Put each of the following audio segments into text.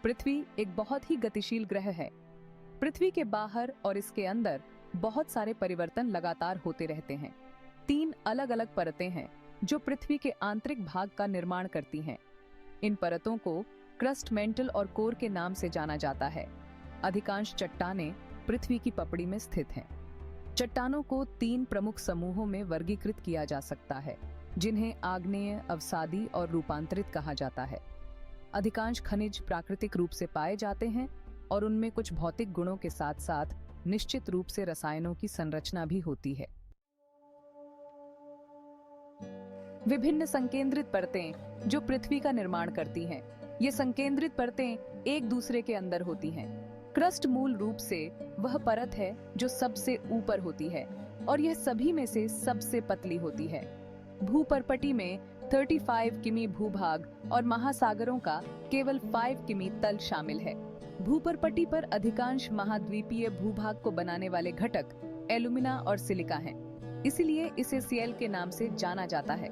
पृथ्वी एक बहुत ही गतिशील ग्रह है। पृथ्वी के बाहर और इसके अंदर बहुत सारे परिवर्तन लगातार होते रहते हैं। 3 अलग-अलग परतें हैं जो पृथ्वी के आंतरिक भाग का निर्माण करती हैं। इन परतों को क्रस्ट, मेंटल और कोर के नाम से जाना जाता है। अधिकांश चट्टानें पृथ्वी की पपड़ी में स्थित हैं। चट्टानों को 3 प्रमुख समूहों में वर्गीकृत किया जा सकता है, जिन्हें आग्नेय, अवसादी और रूपांतरित कहा जाता है। अधिकांश खनिज प्राकृतिक रूप से पाए जाते हैं और उनमें कुछ भौतिक गुणों के साथ साथ निश्चित रूप से रसायनों की संरचना भी होती है। विभिन्न संकेंद्रित परतें जो पृथ्वी का निर्माण करती हैं। ये संकेंद्रित परतें एक दूसरे के अंदर होती हैं। क्रस्ट मूल रूप से वह परत है जो सबसे ऊपर होती है और यह सभी में से सबसे पतली होती है। भूपर्पटी में 35 किमी भूभाग और महासागरों का केवल 5 किमी तल शामिल है। भूपर्पटी पर अधिकांश महाद्वीपीय भूभाग को बनाने वाले घटक एल्यूमिना और सिलिका हैं। इसलिए इसे सीएल के नाम से जाना जाता है।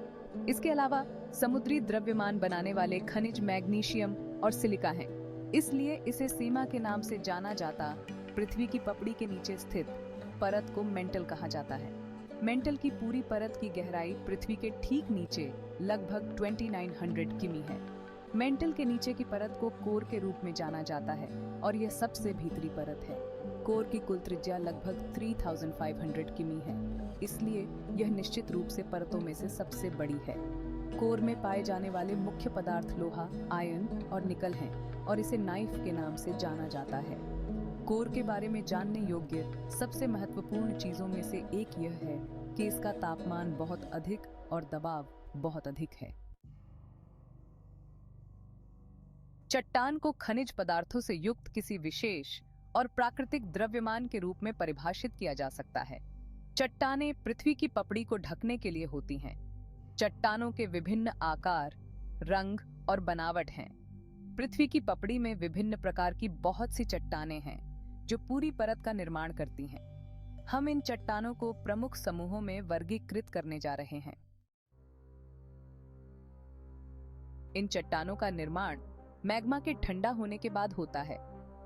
इसके अलावा समुद्री द्रव्यमान बनाने वाले खनिज मैग्नीशियम और सिलिका हैं। इसलिए इसे सीमा के नाम से जाना जाता पृथ्वी की पपड़ी के नीचे स्थित परत को मेंटल कहा जाता है। मेंटल की पूरी परत की गहराई पृथ्वी के ठीक नीचे लगभग 2900 किमी है। मेंटल के नीचे की परत को कोर के रूप में जाना जाता है और यह सबसे भीतरी परत है। कोर की कुल त्रिज्या लगभग 3500 किमी है, इसलिए यह निश्चित रूप से परतों में से सबसे बड़ी है। कोर में पाए जाने वाले मुख्य पदार्थ लोहा, आयरन और निकल हैं और इसे नाइफ के नाम से जाना जाता है। कोर के बारे में जानने योग्य सबसे महत्वपूर्ण चीजों में से एक यह है कि इसका तापमान बहुत अधिक और दबाव बहुत अधिक है। चट्टान को खनिज पदार्थों से युक्त किसी विशेष और प्राकृतिक द्रव्यमान के रूप में परिभाषित किया जा सकता है। चट्टानें पृथ्वी की पपड़ी को ढकने के लिए होती हैं। चट्टानों के विभिन्न आकार, रंग और बनावट हैं। पृथ्वी की पपड़ी में विभिन्न प्रकार की बहुत सी चट्टानें हैं जो पूरी परत का निर्माण करती हैं। हम इन चट्टानों को प्रमुख समूहों में वर्गीकृत करने जा रहे हैं। इन चट्टानों का निर्माण मैग्मा के ठंडा होने के बाद होता है।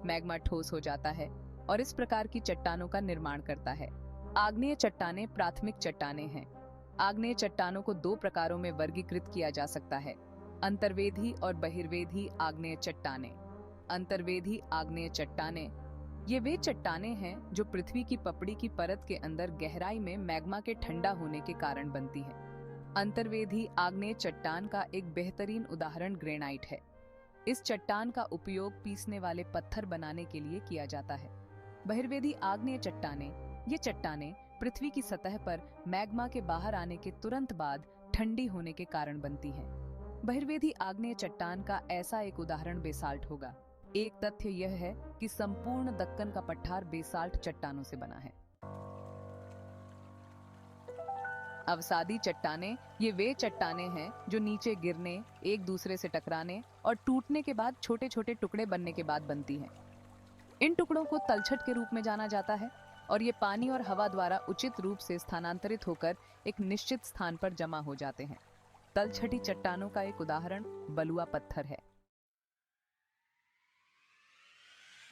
मैग्मा ठोस हो जाता है और इस प्रकार की चट्टानों का निर्माण करता है। आग्नेय चट्टानें प्राथमिक चट्टानें हैं। आग्नेय चट्टानों को 2 प्रकारों में वर्गीकृत किया जा सकता है, अंतर्वेधी और बहिर्वेधी आग्नेय चट्टानें। अंतर्वेधी आग्नेय चट्टानें ये वे चट्टानें हैं जो पृथ्वी की पपड़ी की परत के अंदर गहराई में मैग्मा के ठंडा होने के कारण बनती हैं। अंतर्वेधी आग्नेय चट्टान का एक बेहतरीन उदाहरण ग्रेनाइट है। इस चट्टान का उपयोग पीसने वाले पत्थर बनाने के लिए किया जाता है। बहिर्वेधी आग्नेय चट्टानें ये चट्टानें पृथ्वी की सतह पर मैग्मा के बाहर आने के तुरंत बाद ठंडी होने के कारण बनती हैं। बहिर्वेधी आग्नेय चट्टान का ऐसा एक उदाहरण बेसाल्ट होगा। एक तथ्य यह है कि संपूर्ण दक्कन का पठार बेसाल्ट चट्टानों से बना है। अवसादी चट्टानें ये वे चट्टानें हैं जो नीचे गिरने, एक दूसरे से टकराने और टूटने के बाद छोटे छोटे टुकड़े बनने के बाद बनती हैं। इन टुकड़ों को तलछट के रूप में जाना जाता है और ये पानी और हवा द्वारा उचित रूप से स्थानांतरित होकर एक निश्चित स्थान पर जमा हो जाते हैं। तलछटी चट्टानों का एक उदाहरण बलुआ पत्थर है।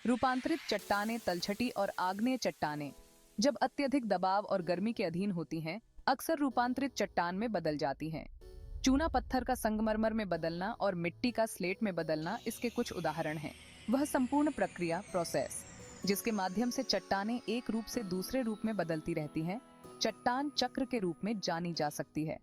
रूपांतरित चट्टानें तलछटी और आग्नेय चट्टानें जब अत्यधिक दबाव और गर्मी के अधीन होती हैं, अक्सर रूपांतरित चट्टान में बदल जाती हैं। चूना पत्थर का संगमरमर में बदलना और मिट्टी का स्लेट में बदलना इसके कुछ उदाहरण हैं। वह संपूर्ण प्रक्रिया प्रोसेस जिसके माध्यम से चट्टानें एक रूप से दूसरे रूप में बदलती रहती हैं, चट्टान चक्र के रूप में जानी जा सकती है।